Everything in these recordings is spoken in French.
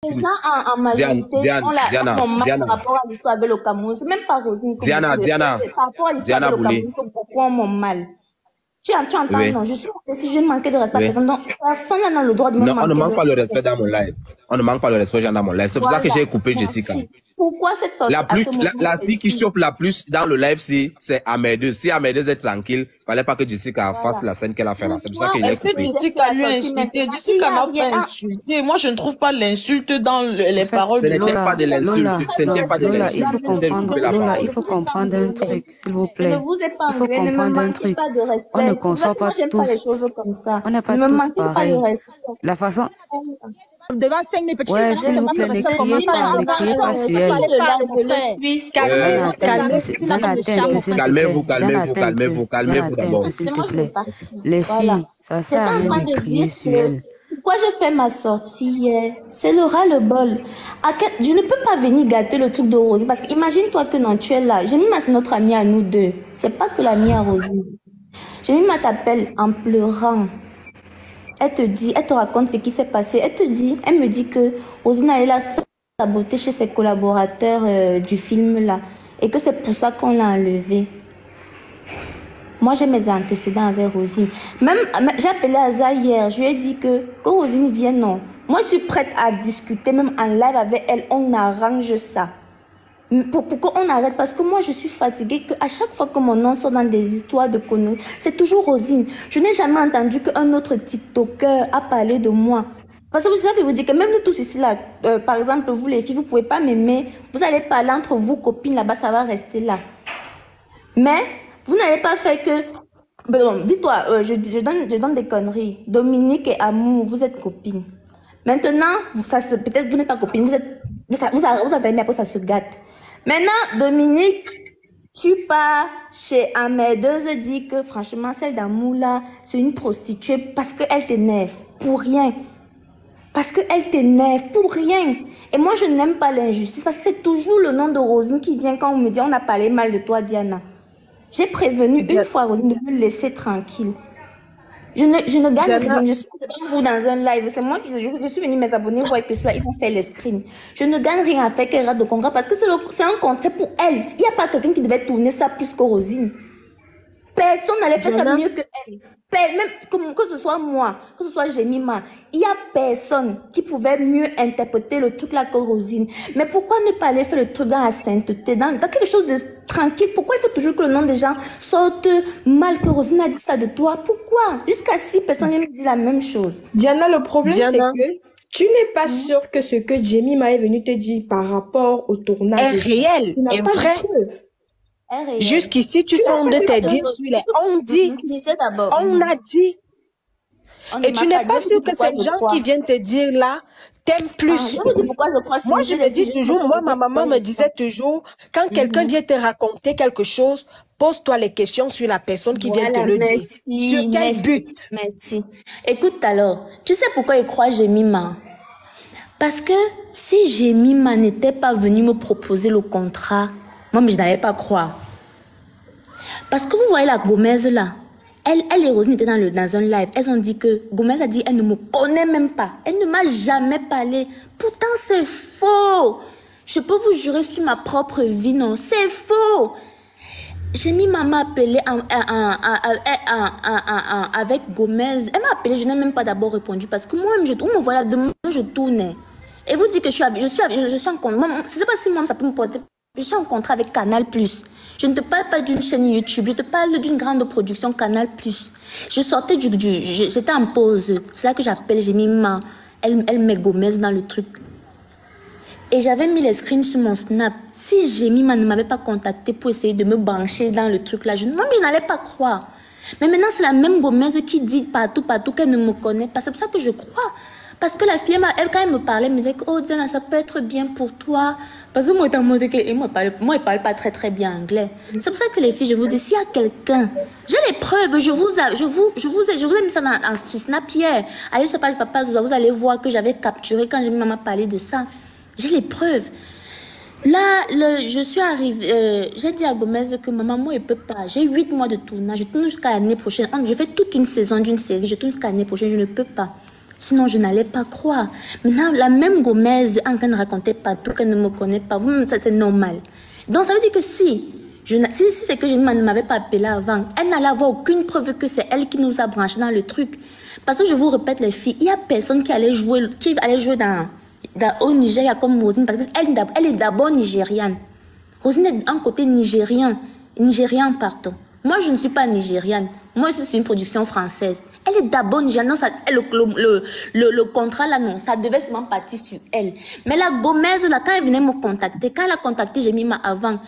Les gens en majorité ont mal par rapport à l'histoire avec le Cameroun. C'est même pas Rosine que par rapport à l'histoire avec le Cameroun que beaucoup ont mal. Tu entends, non, je suis si je manquais de respect à personne, donc personne n'a le droit de me manquer. Non, on ne manque pas le respect dans mon live. On ne manque pas le respect dans mon live. C'est pour ça que j'ai coupé Jessica. Pourquoi cette sortie la fille qui chope la plus dans le live, c'est Amédeuse. Si Amédeuse est tranquille, il ne fallait pas que Jessica fasse la scène qu'elle a fait là. C'est pour ça que j'ai coupé. Jessica lui a insulté. Jessica n'a pas insulté. Moi, je ne trouve pas l'insulte dans les paroles de Lola. Ce n'était pas de l'insulte. Ce n'était pas de l'insulte. Il faut comprendre un truc, s'il vous plaît. Je ne vous ai pas il faut comprendre un truc. On ne conçoit pas tous. Les choses comme ça. On n'est pas tous pareils. La façon... Devant 5 000 petits ouais, s'il vous plaît, ne criez pas sur elle. Calmez-vous d'abord. S'il te plaît. Les filles, ça sert à rien de crier sur elle. Pourquoi j'ai fait ma sortie hier? C'est le ras-le-bol. Je ne peux pas venir gâter le truc de Rosine. Parce que imagine-toi que non, tu es là. Jemima, c'est notre amie à nous deux. C'est pas que l'amie à Rosine. Jemima t'appelle en pleurant. Elle te dit, elle te raconte ce qui s'est passé. Elle me dit que Rosine est là saboter chez ses collaborateurs du film là. Et que c'est pour ça qu'on l'a enlevée. Moi, j'ai mes antécédents avec Rosine. Même, j'ai appelé Aza hier. Je lui ai dit que Rosine vienne, non. Moi, je suis prête à discuter, même en live avec elle. On arrange ça. Pourquoi on arrête? Parce que moi, je suis fatiguée qu'à chaque fois que mon nom sort dans des histoires de conneries, c'est toujours Rosine. Je n'ai jamais entendu qu'un autre TikToker a parlé de moi. Parce que vous savez que vous dites que même nous tous ici là, par exemple, vous les filles, vous pouvez pas m'aimer. Vous allez parler entre vous, copines, là-bas, ça va rester là. Mais, vous n'avez pas fait que... Bon, dis-toi, je donne des conneries. Dominique et Amour, vous êtes copines. Maintenant, peut-être vous n'êtes pas copines, vous avez aimé, après ça se gâte. Maintenant, Dominique, tu pars chez Amédeuse, dit que franchement, celle d'Amour là, c'est une prostituée parce qu'elle t'énerve. Pour rien. Parce qu'elle t'énerve. Pour rien. Et moi, je n'aime pas l'injustice. Parce que c'est toujours le nom de Rosine qui vient quand on me dit on a parlé mal de toi, Diana. J'ai prévenu une fois Rosine de me laisser tranquille. Je ne gagne rien. Je suis devant vous dans un live. C'est moi qui je suis venue mes abonnés voir que ça, ils vont faire les screens. Je ne gagne rien à faire qu'elle rate de congrès parce que c'est un compte, c'est pour elle. Il n'y a pas quelqu'un qui devait tourner ça plus que Rosine. Personne n'allait faire ça mieux que elle. Même que ce soit moi, que ce soit Jemima, il n'y a personne qui pouvait mieux interpréter le truc là que Rosine. Mais pourquoi ne pas aller faire le truc dans la sainteté, dans quelque chose de tranquille? Pourquoi il faut toujours que le nom des gens sorte mal, que Rosine a dit ça de toi? Pourquoi? Jusqu'à 6 personnes me disent la même chose. Diana, le problème c'est que tu n'es pas sûre que ce que Jemima est venue te dire par rapport au tournage est réel, est vrai. Jusqu'ici, tu fondes tes dires sur les on dit, on a dit. Et tu n'es pas sûr que ces gens qui viennent te dire là t'aiment plus. Moi, je me dis toujours, moi, ma maman me disait toujours, quand quelqu'un vient te raconter quelque chose, pose-toi les questions sur la personne qui vient te le dire. Sur quel but? Merci. Écoute alors, tu sais pourquoi il croit Jemima? Parce que si Jemima n'était pas venue me proposer le contrat, moi, mais je n'allais pas croire. Parce que vous voyez la Gomez là, elle et Rosine étaient dans un live. Elles ont dit que Gomez a dit elle ne me connaît même pas. Elle ne m'a jamais parlé. Pourtant, c'est faux. Je peux vous jurer sur ma propre vie, non, c'est faux. J'ai mis maman appelée avec Gomez. Elle m'a appelé, je n'ai même pas d'abord répondu parce que moi-même, on me voit là, demain, je tournais. Et vous dites que je suis en contrat. Je ne sais pas si moi, ça peut me porter. Je suis en contrat avec Canal+. Je ne te parle pas d'une chaîne YouTube. Je te parle d'une grande production Canal+. Je sortais j'étais en pause. C'est là que j'appelle, j'ai mis elle met Gomez dans le truc. Et j'avais mis les screens sur mon Snap. Si Jemima ne m'avait pas contacté pour essayer de me brancher dans le truc là, moi, je n'allais pas croire. Mais maintenant, c'est la même Gomez qui dit partout qu'elle ne me connaît pas. C'est pour ça que je crois. Parce que la fille, quand elle me parlait, elle me disait que, oh Diana, ça peut être bien pour toi. Parce que moi, moi, il parle pas très bien anglais. C'est pour ça que les filles, je vous dis, s'il y a quelqu'un, j'ai les preuves, je vous ai mis ça sur Snap hier. Allez sur page Papa Zouza, vous allez voir que j'avais capturé quand j'ai mis maman parler de ça. J'ai les preuves. Là, je suis arrivée, j'ai dit à Gomez que maman, moi, il peut pas. J'ai 8 mois de tournage, je tourne jusqu'à l'année prochaine. Je fais toute une saison d'une série, je tourne jusqu'à l'année prochaine, je ne peux pas. Sinon, je n'allais pas croire. Maintenant, la même Gomez en train de raconter partout qu'elle ne me connaît pas. Vous, ça, c'est normal. Donc, ça veut dire que si c'est que je ne m'avais pas appelé avant, elle n'allait avoir aucune preuve que c'est elle qui nous a branchés dans le truc. Parce que je vous répète, les filles, il n'y a personne qui allait jouer au Nigeria comme Rosine, parce qu'elle est d'abord nigériane. Rosine est d'un côté nigérien, pardon. Moi, je ne suis pas nigériane. Moi, c'est une production française. Elle est d'abord nigériane. Non, le contrat, là, non, ça devait seulement partir sur elle. Mais la Gomez, là, quand elle venait me contacter, quand elle a contacté Jemima avant,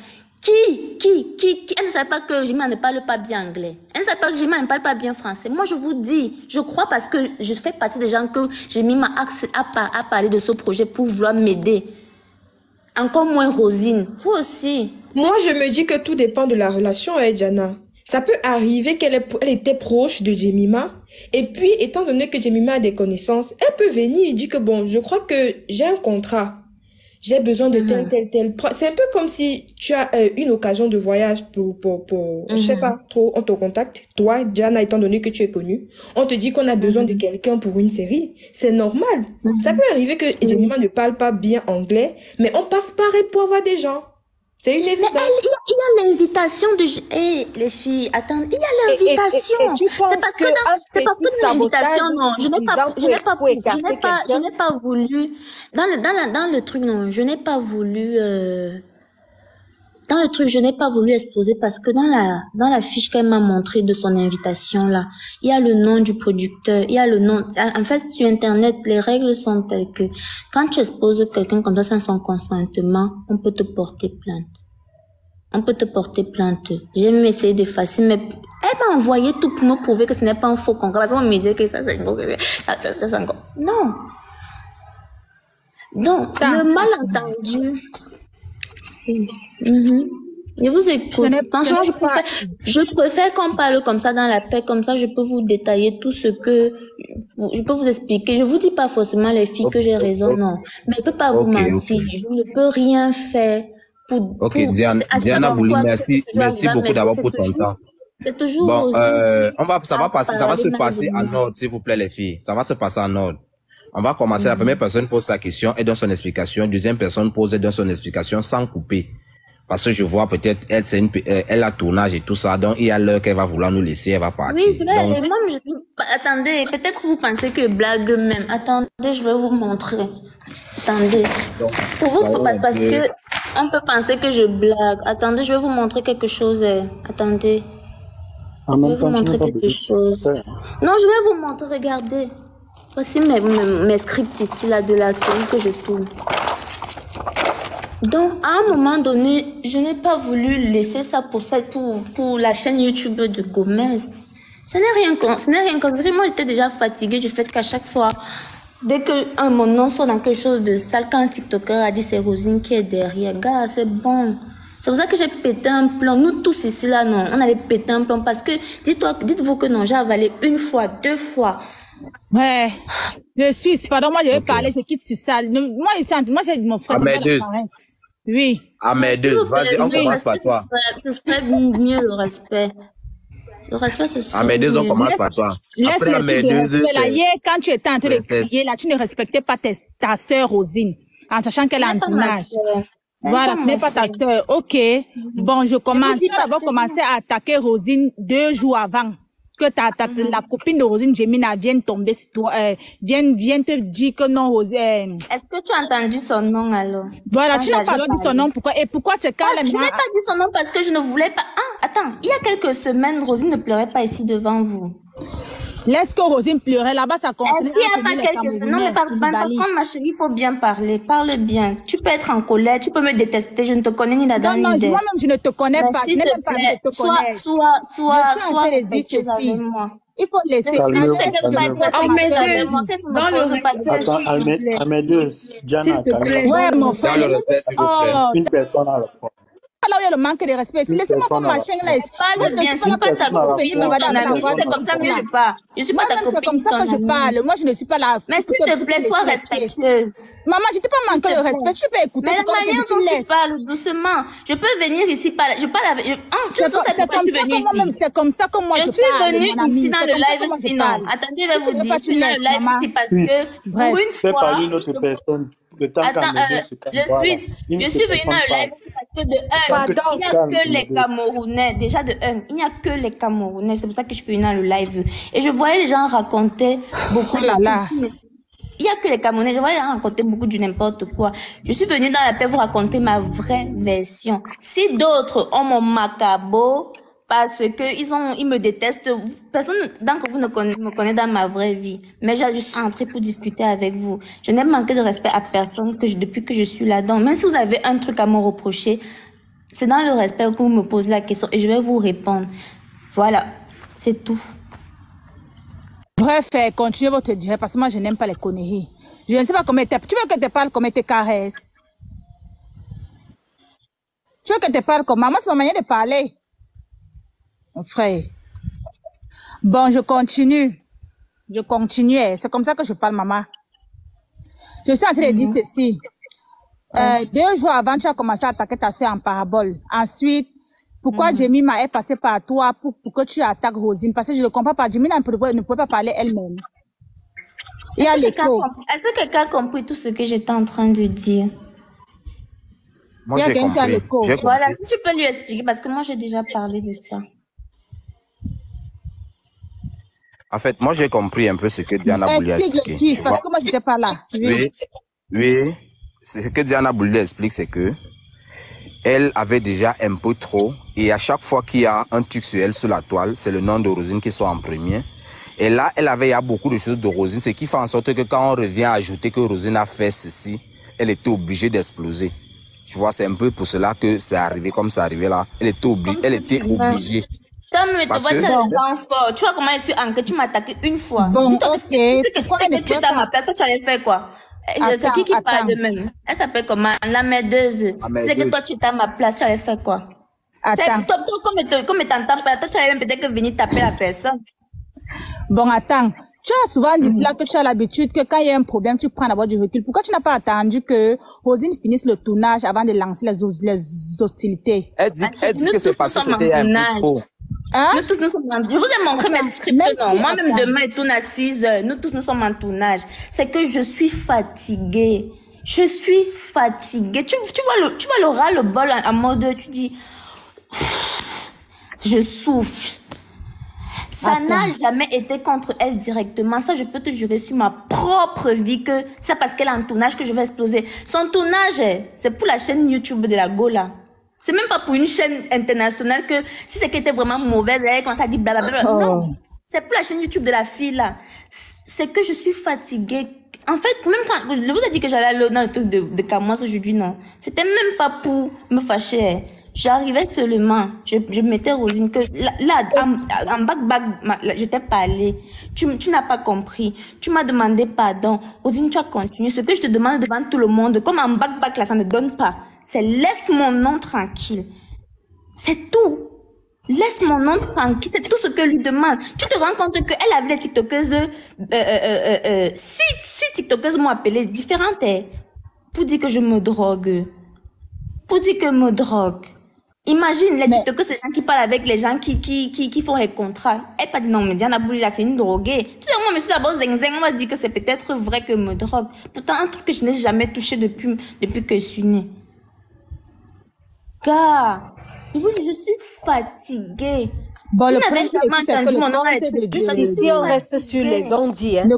elle ne savait pas que Jemima ne parle pas bien anglais. Elle ne savait pas que Jemima ne parle pas bien français. Moi, je vous dis, je crois parce que je fais partie des gens que Jemima a parlé de ce projet pour vouloir m'aider. Encore moins Rosine. Vous aussi. Moi, je me dis que tout dépend de la relation avec Jana. Ça peut arriver qu'elle était proche de Jemima. Et puis, étant donné que Jemima a des connaissances, elle peut venir et dire que bon, je crois que j'ai un contrat. J'ai besoin de tel. C'est un peu comme si tu as une occasion de voyage je sais pas trop, on te contacte. Toi, Jana, étant donné que tu es connue, on te dit qu'on a besoin de quelqu'un pour une série. C'est normal. Ça peut arriver que Jemima ne parle pas bien anglais, mais on passe par elle pour avoir des gens. C'est une évidence. Mais il y a l'invitation de... les filles, attendez, il y a l'invitation. C'est parce que l'invitation, non, je n'ai pas voulu... Dans le truc, non, je n'ai pas voulu... Dans le truc, je n'ai pas voulu exposer parce que dans la fiche qu'elle m'a montrée de son invitation, là, il y a le nom du producteur, il y a le nom... En fait, sur Internet, les règles sont telles que quand tu exposes quelqu'un comme ça sans son consentement, on peut te porter plainte. On peut te porter plainte. J'ai même essayé d'effacer, mais elle m'a envoyé tout pour me prouver que ce n'est pas un faux contrat. Parce qu'on me disait que ça, c'est encore... Non. Donc, le malentendu... Je vous écoute. Franchement, je préfère qu'on parle comme ça dans la paix, comme ça je peux vous détailler tout ce que je peux vous expliquer. Je vous dis pas forcément les filles que j'ai raison, non. Mais je peux pas vous mentir. Je ne peux rien faire pour Diana Bouli, merci beaucoup d'abord pour ton temps. C'est toujours bon, ça va se passer en ordre, s'il vous plaît, les filles. Ça va se passer en ordre. On va commencer. La première personne pose sa question et donne son explication. Deuxième personne pose et donne son explication sans couper. Parce que je vois peut-être, elle a tournage et tout ça. Donc, il y a l'heure qu'elle va vouloir nous laisser, elle va partir. Oui, attendez, peut-être vous pensez que blague même. Attendez, je vais vous montrer. Attendez. Pour vous, parce que on peut penser que je blague. Attendez, je vais vous montrer quelque chose. Attendez. Je vais vous montrer quelque chose. Non, je vais vous montrer, regardez. Voici mes scripts ici, là, de la série que je tourne. Donc, à un moment donné, je n'ai pas voulu laisser ça pour la chaîne YouTube de Gomez. Ce n'est rien contre. Moi, j'étais déjà fatiguée du fait qu'à chaque fois, dès que mon nom sort dans quelque chose de sale, quand un TikToker a dit c'est Rosine qui est derrière, gars, c'est bon. C'est pour ça que j'ai pété un plomb. Nous tous ici, là, non, on allait péter un plomb parce que, dites-vous que non, j'ai avalé une fois, 2 fois. Ouais, je suis, pardon, moi je vais parler, je quitte sur ça. Moi j'ai mon frère. Amédeuse. Oui. Amédeuse, vas-y, on commence par toi. Ce serait mieux le respect. Le respect, ce serait Amédeuse, on commence par toi. Après Amédeuse. Quand tu étais en train de crier, là, tu ne respectais pas ta sœur Rosine, en sachant qu'elle a un tournage. Voilà, ce n'est pas ta sœur. Ok. Bon, je commence. Tu vas commencer à attaquer Rosine 2 jours avant que la copine de Rosine Jemina vienne tomber sur toi, vienne te dire que non, Rosine. Est-ce que tu as entendu son nom alors? Voilà, tu n'as pas dit son nom. Pourquoi? Et pourquoi c'est quand je n'ai pas dit son nom parce que je ne voulais pas. Ah, attends, il y a quelques semaines, Rosine ne pleurait pas ici devant vous. Laisse que Rosine pleurait là-bas, ça continue. Est-ce qu'il n'y a pas quelques semaines? Non, mais par contre, ma chérie, il faut bien parler. Parle bien. Tu peux être en colère, tu peux me détester. Je ne te connais ni d'Adam ni d'Ève. Non, moi-même, je ne te connais pas. Je n'ai même pas de te connaître. Soit, dit ceci. Il faut laisser. Amédeuse, Diana, ouais, mon frère. une personne à la fois. là où il y a le manque de respect. Laissez-moi comme machin là. Parle bien, c'est pas ta copine, mais ton ami. C'est comme ça que je parle. Je suis pas ta copine. C'est comme ça que je parle. Moi, je ne suis pas là. Mais s'il te plaît, sois respectueuse. Maman, je t'ai pas manqué de respect. Tu peux écouter. Mais la manière dont tu parles doucement. Je peux venir ici parler. Je parle avec. C'est comme ça que moi je parle. Je suis venue ici dans le live sinon. Attendez, je vais vous dire. Je suis dans le live ici parce que pour une fois. parler une autre personne. Attends, je suis venue dans le live parce que de un, il n'y a que les Camerounais. Déjà de un, il n'y a que les Camerounais. C'est pour ça que je suis venue dans le live. Et je voyais les gens raconter beaucoup. Oh là là. Il n'y a que les Camerounais. Je voyais les gens raconter beaucoup du n'importe quoi. Je suis venue dans la paix vous raconter ma vraie version. Si d'autres ont mon macabo, parce que ils me détestent. Personne d'entre vous ne me connaît dans ma vraie vie. Mais je suis entrée pour discuter avec vous. Je n'ai manqué de respect à personne depuis que je suis là-dedans. Même si vous avez un truc à me reprocher, c'est dans le respect que vous me posez la question et je vais vous répondre. Voilà, c'est tout. Bref, continuez votre durée parce que moi je n'aime pas les conneries. Je ne sais pas comment tu veux que je te parle comment tu caresses. Tu veux que je te parle comment? Moi c'est ma manière de parler. Mon frère. Bon, je continue. C'est comme ça que je parle, maman. Je suis en train de dire ceci. 2 jours avant, tu as commencé à attaquer ta soeur en parabole. Ensuite, pourquoi Jemima est passée par toi pour que tu attaques Rosine? Parce que je ne comprends pas. Jemima ne pouvait pas parler elle-même. Est-ce que quelqu'un a compris tout ce que j'étais en train de dire? Moi, j'ai compris. Voilà, tu peux lui expliquer parce que moi, j'ai déjà parlé de ça. En fait, moi, j'ai compris un peu ce que Diana voulait expliquer. Parce que moi, je n'étais pas là. Oui. Ce que Diana voulait expliquer, c'est que elle avait déjà un peu trop. Et à chaque fois qu'il y a un truc sur elle, sur la toile, c'est le nom de Rosine qui soit en premier. Et là, il y a beaucoup de choses de Rosine, ce qui fait en sorte que quand on revient à ajouter que Rosine a fait ceci, elle était obligée d'exploser. Tu vois, c'est un peu pour cela que c'est arrivé comme c'est arrivé là. Elle était obligée. Comme tu vois, tu vois comment je suis ancrée, tu m'as attaqué une fois. Bon, ok. Tu t'as ma plaque, tu allais faire quoi? C'est qui parle de même? Elle s'appelle comment? La maideuse. C'est que toi, tu t'as ma place, tu allais faire quoi? Attends. Comme t'entends pas, toi, tu allais même peut-être venir taper la personne. Bon, attends. Tu as souvent dit cela que tu as l'habitude que quand il y a un problème, tu prends d'abord du recul. Pourquoi tu n'as pas attendu que Rosine finisse le tournage avant de lancer les hostilités? Elle dit que c'est passé, c'était un peu trop. Hein? Nous tous, nous sommes en... Je vous ai montré mes scripts. Moi-même, demain, il tourne à 6 heures. Nous tous, nous sommes en tournage. C'est que je suis fatiguée. Tu vois le ras-le-bol en mode, tu dis, je souffle. Ça n'a jamais été contre elle directement. Ça, je peux te jurer sur ma propre vie que c'est parce qu'elle est en tournage que je vais exploser. Son tournage, c'est pour la chaîne YouTube de la Gola. C'est même pas pour une chaîne internationale que si c'est qu'elle était vraiment mauvaise, elle quand ça dit blablabla. Non, c'est pour la chaîne YouTube de la fille là. C'est que je suis fatiguée. En fait, même quand je vous ai dit que j'allais aller dans le truc de Camois aujourd'hui, non. C'était même pas pour me fâcher. J'arrivais seulement, je mettais Rosine que là en back, je t'ai parlé. Tu n'as pas compris. Tu m'as demandé pardon. Rosine, tu as continué. Ce que je te demande devant tout le monde, comme en back là, ça ne donne pas. C'est laisse mon nom tranquille. C'est tout. Laisse mon nom tranquille. C'est tout ce que lui demande. Tu te rends compte qu'elle avait des tiktokeuses, 6 tiktokeuses m'ont appelé différentes, pour dire que je me drogue. Imagine les tiktokeuses, c'est les gens qui parlent avec les gens qui font les contrats. Elle pas dit non, mais Diana Bouli, là, c'est une droguée. Tu sais, moi, je suis d'abord zing, on m'a dit que c'est peut-être vrai que me drogue. Pourtant, un truc que je n'ai jamais touché depuis que je suis née. Car, je suis fatiguée. Bon, le problème, c'est ici, on reste sur les ondits, hein.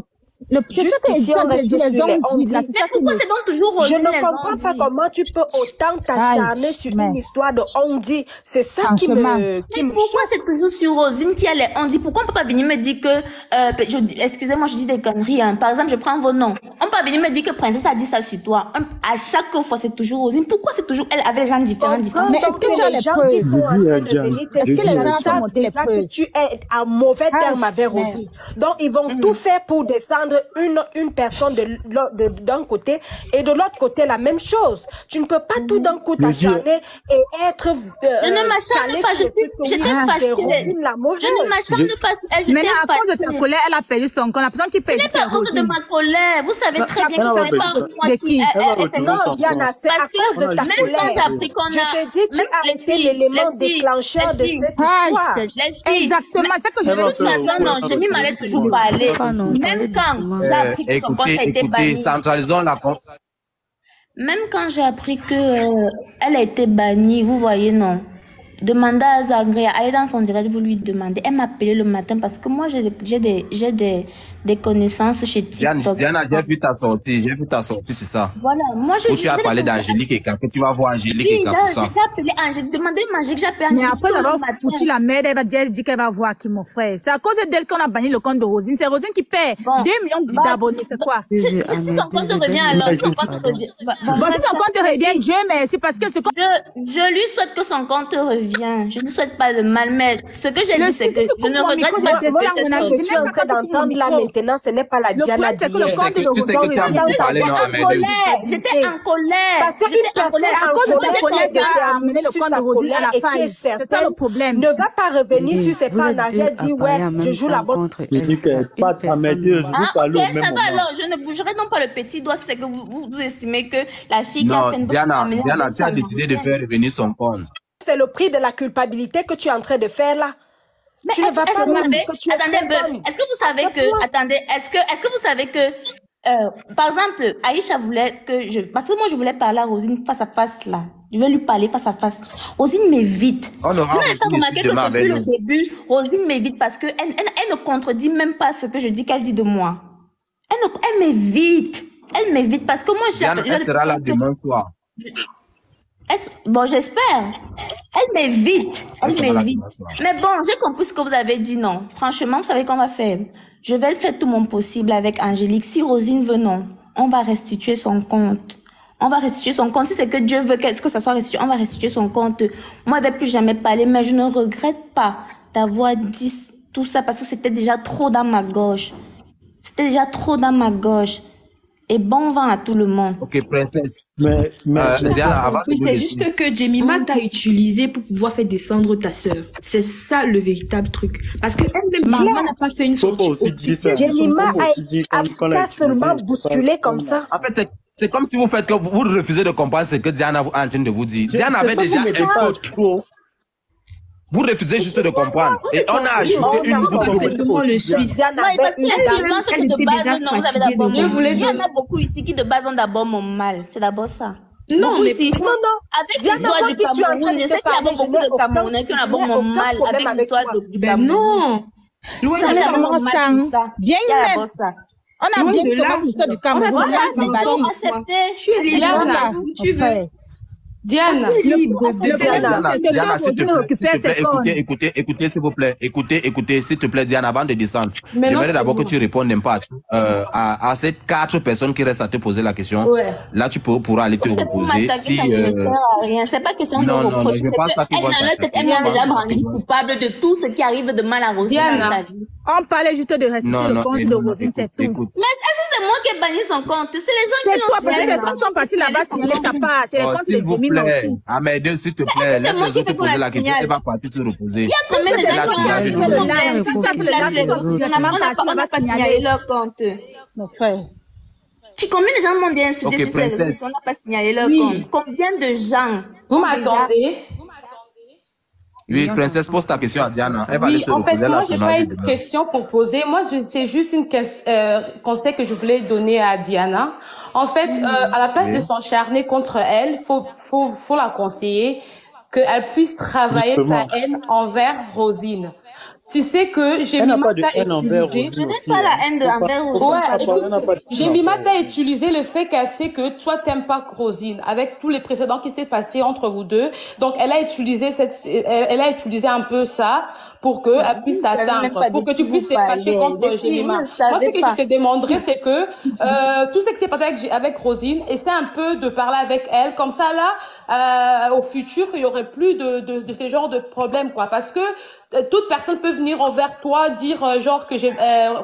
Juste ici, on reste sur les ondits. Pourquoi c'est donc toujours Je ne comprends pas comment tu peux autant t'acharner sur une histoire de ondits. C'est ça qui me pourquoi c'est toujours sur Rosine qui a les ondits? Pourquoi on peut pas venir me dire que, excusez-moi, je dis des conneries, hein. Par exemple, je prends vos noms. On peut pas venir me dire que Princesse a dit ça sur toi. À chaque fois, c'est toujours Rosine. Pourquoi c'est toujours elle avec des gens différents? Mais est-ce que tu as les gens qui sont en train de venir est-ce que les gens savent déjà que tu es en mauvais terme avec Rosine? Donc, ils vont tout faire pour descendre prendre une personne d'un côté et de l'autre côté la même chose. Tu ne peux pas tout d'un coup t'acharner et être je ne m'acharne pas, j'étais fâchée. Je ne m'acharne pas. Mais à cause de ta colère, elle a perdu son compte. La personne qui perd, c'est pas à cause de ma colère. Vous savez très bien que ce n'est pas moi qui... Non, Diana, c'est à cause de ta colère. Même quand j'ai appris qu'on a... Je te dis, tu as été l'élément déclencheur de cette histoire. Exactement, c'est que je de toute façon, non, je m'y m'allais toujours parler. Même quand j'ai appris que son compte a été banni. Centralisons la compte. Même quand j'ai appris que elle a été bannie, vous voyez, non. Demandez à Zagria, allez dans son direct, vous lui demandez. Elle m'a appelé le matin parce que moi, j'ai des connaissances chez TikTok. Diana, j'ai vu ta sortie, c'est ça. Voilà, moi où tu as parlé d'Angélique et que tu vas voir Angélique et tout ça. J'ai appelé Angélique, demandez Angélique, j'ai appelé Angélique. Mais après avoir foutu la merde, elle va dire qu'elle va voir qui, mon frère. C'est à cause d'elle qu'on a banni le compte de Rosine. C'est Rosine qui paie 2 millions d'abonnés, c'est quoi? Si son compte revient alors, si son compte revient. Bon, si son compte revient, Dieu merci, parce que ce compte... Je lui souhaite que son compte revienne. Je ne souhaite pas le mal, mais ce que j'ai dit, c'est que je ne regrette pas que je suis en train d'entendre là maintenant, ce n'est pas la Diana d'hier. Tu sais que tu as beaucoup parlé, non, j'étais en colère. Parce que une personne à cause de ta colère qui a amené le compte de Rosine à la faille. C'est ça le problème. Ne va pas revenir sur ses pas en arrière, dire ouais, je joue la bonne. Je dis que pas ta méthode, ça va alors, je ne bougerai donc pas le petit doigt, c'est que vous estimez que la fille qui a fait une bonne... Non, Diana, tu as décidé de faire revenir son compte. C'est le prix de la culpabilité que tu es en train de faire là. Mais tu ne vas pas attendez, est-ce que vous savez que, attendez, est-ce que vous savez que, par exemple, Aïcha voulait que parce que moi je voulais parler à Rosine face à face là. Je vais lui parler face à face. Rosine m'évite. Vous n'avez pas remarqué que depuis le début, Rosine m'évite parce que elle ne contredit même pas ce que je dis qu'elle dit de moi. Elle m'évite. Elle m'évite parce que moi elle sera là demain soir. Bon, j'espère. Elle m'évite. Mais bon, j'ai compris ce que vous avez dit, non. Franchement, vous savez qu'on va faire. Je vais faire tout mon possible avec Angélique. Si Rosine veut, non, on va restituer son compte. On va restituer son compte. Si c'est que Dieu veut que ça soit restitué, on va restituer son compte. Moi, je ne vais plus jamais parler, mais je ne regrette pas d'avoir dit tout ça parce que c'était déjà trop dans ma gauche. Et bon vent à tout le monde. Ok, princesse. Mais Diana, avant c'est juste que Jemima t'a utilisé pour pouvoir faire descendre ta sœur. C'est ça le véritable truc. Parce que elle-même, Jemima n'a pas fait une sortie. Jemima a pas seulement bousculé comme ça. En fait, c'est comme si vous refusez de comprendre ce que Diana est en train de vous dire. Diana avait déjà un peu trop. Vous refusez juste de comprendre. Et on a ajouté une boucle. Comment le suis? Je pense que de base, non, vous avez d'abord mon mal. Il y en a beaucoup ici qui de base ont d'abord mon mal. C'est d'abord ça. Non, mais avec l'histoire du Cameroun, je sais qu'il y a beaucoup de Camerounais qui ont d'abord mon mal avec l'histoire du Cameroun. Non. Ça, bien même. On a bien commencé l'histoire du Cameroun. Voilà, c'est tout accepté. Tu veux. Diana, Diana, s'il te plaît, écoutez, s'il vous plaît, écoutez, s'il te plaît, Diana, avant de descendre. J'aimerais d'abord que tu répondes un peu à ces 4 personnes qui restent à te poser la question. Ouais. Là, tu pourras aller te reposer. Si, rien, c'est pas question de reprocher. Je pense pas elle m'a déjà rendu coupable de tout ce qui arrive de mal à Rosine dans sa vie. On parlait juste de restituer le compte de Rosine, c'est tout. Mais est-ce que c'est moi qui ai banni son compte? C'est les gens qui l'ont signé. Les gens sont partis là-bas signaler sa page. C'est les comptes de Jemima aussi. Ahmed, s'il te plaît, laisse les autres poser la question. Elle va partir se reposer. Il y a combien de gens qui ont pas signalé leur compte? Mon frère. Combien de gens m'ont bien insulté sur ces réseaux qu'on n'a pas signalé leur compte? Combien de gens? Vous m'attendez? Oui, princesse, pose ta question à Diana. Elle va aller se reposer. En fait, moi, j'ai pas une question pour poser. Moi, c'est juste une conseil que je voulais donner à Diana. En fait, à la place de s'encharner contre elle, faut la conseiller qu'elle puisse travailler sa haine envers Rosine. Tu sais que Jemima t'a utilisé. Je n'ai pas la haine envers Rosine. Ouais, écoute, Jemima t'a utilisé le fait qu'elle sait que toi t'aimes pas Rosine, avec tous les précédents qui s'est passé entre vous deux. Donc elle a utilisé un peu ça pour que elle puisse t'atteindre, pour que tu puisses te fâcher contre Jemima. Moi, ce que je te demanderais, c'est que tout ce qui s'est passé avec Rosine, essaie un peu de parler avec elle, comme ça là, au futur, il y aurait plus de ce genre de problème, quoi, parce que toute personne peut venir envers toi, dire genre que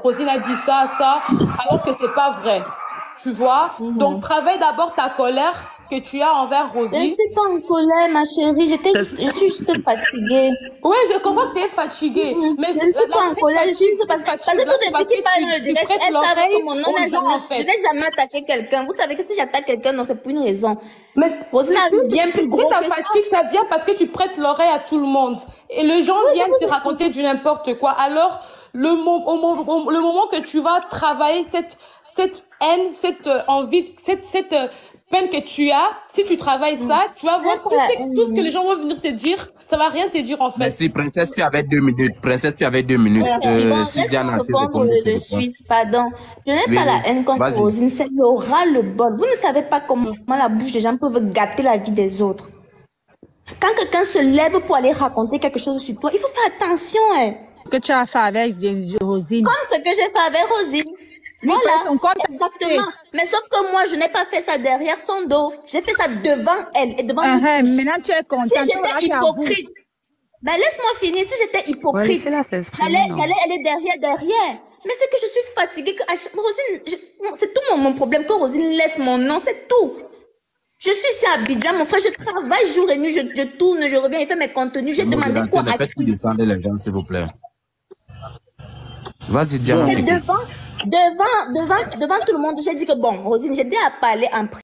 Rosine a dit ça, alors que c'est pas vrai. Tu vois? Donc, travaille d'abord ta colère que tu as envers Rosine. Je ne suis pas en colère, ma chérie. Je suis juste fatiguée. Oui, je comprends que tu es fatiguée. Mais je ne suis pas en colère. Je suis juste fatiguée. Parce que tout est petit pas dans le direct. Elle savait que mon nom n'a jamais... Je n'ai jamais attaqué quelqu'un. Vous savez que si j'attaque quelqu'un, non, c'est pour une raison. Mais Rosine a bien plus gros. Si ta fatigue, ça vient parce que tu prêtes l'oreille à tout le monde. Et les gens viennent te raconter du n'importe quoi. Alors, le moment que tu vas travailler cette haine, cette envie, cette peine que tu as, si tu travailles ça, tu vas voir tout ce que les gens vont venir te dire, ça va rien te dire en fait. Merci, princesse, tu avais 2 minutes. Princesse, tu avais 2 minutes. Si Diana a de Suisse, pardon. Je n'ai pas la haine contre Rosine, c'est l'aura le bol. Vous ne savez pas comment la bouche des gens peuvent gâter la vie des autres. Quand quelqu'un se lève pour aller raconter quelque chose sur toi, il faut faire attention. Ce que tu as fait avec Rosine. Comme ce que j'ai fait avec Rosine. Voilà, exactement. Mais sauf que moi, je n'ai pas fait ça derrière son dos. J'ai fait ça devant elle et devant maintenant, tu es contente. Si j'étais hypocrite, ben laisse-moi finir. Si j'étais hypocrite, j'allais aller derrière. Mais c'est que je suis fatiguée. Rosine, c'est tout mon problème. Que Rosine laisse mon nom, c'est tout. Je suis ici à Abidjan, mon frère, je travaille jour et nuit, je tourne, je reviens, je fais mes contenus. J'ai demandé quoi à qui. Descendez les gens, s'il vous plaît. Vas-y, Diana. Devant tout le monde, j'ai dit que bon, Rosine, j'ai dit à parler en privé.